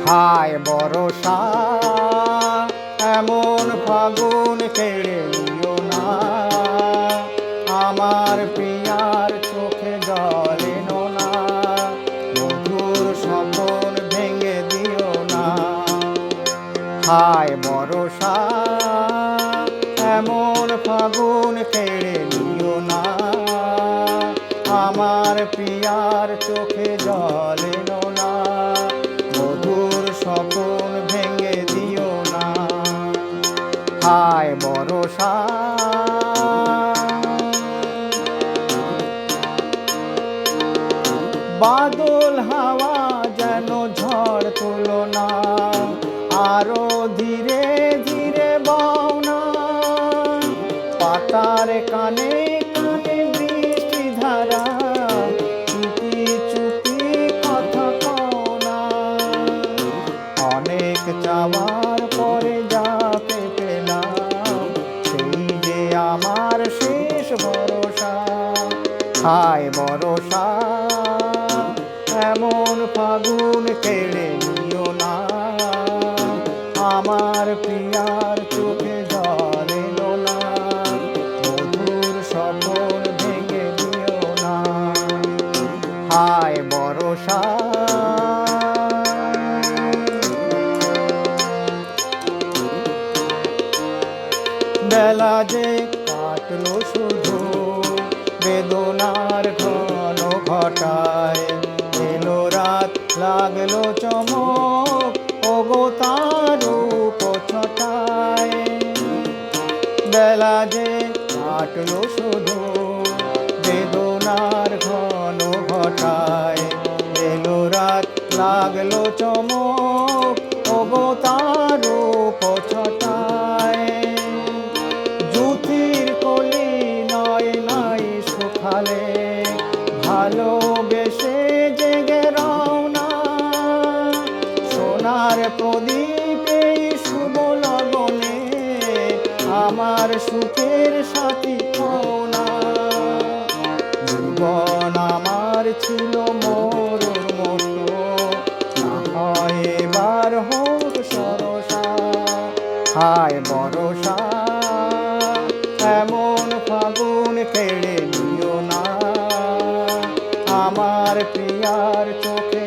হায় বরষা এমন ফাগুন কেড়ে নিও না, আমার প্রিয়ার চোখে জল এনো না, মধুর স্বপন ভেঙে দিও না। হায় বরষা এমন ফাগুন কেড়ে নিও না, আমার প্রিয়ার চোখে জল এনো না, মধুর স্বপন ভেঙে দিও না। হায় বরষা বাদল হাওয়া যেন ঝড় তুলো না, আরো ধীরে ধীরে বও না, পাতার কানে কানে বৃষ্টি ধারা, চুপি চুপি কথা কও না। অনেক চাওয়ার পরে যাকে পেলাম, সেই যে আমার শেষ ভরসা। হায় বরষা এমন ফাগুন কেড়ে নিও না, আমার প্রিয়ার চোখে জল এলো না, মধুর স্বপন ভেঙে দিও না। হায় বরষা বেলা যে কাটলো শুধু বেদনার ঘন ঘটায়, এলো রাত লাগলো চমক ওগো তার রূপ ছটায়। বেলা যে কাটলো শুধু বেদনার ঘন ঘটায়, এলো রাত লাগলো চমক ওগো তার রূপ ছটায়। জ্যোতির কলি নয় নাই সুখালে, ভালোবেসে জেগে রও না, সোনার প্রদীপে শুভ লগনে আমার সুখের সাথী হও না। জীবন আমার ছিল মরুর মতো, না হয় এবার হোক সরসা। হায় বরষা এমন ফাগুন কেড়ে নিও না, আমার প্রিয়ার চোখে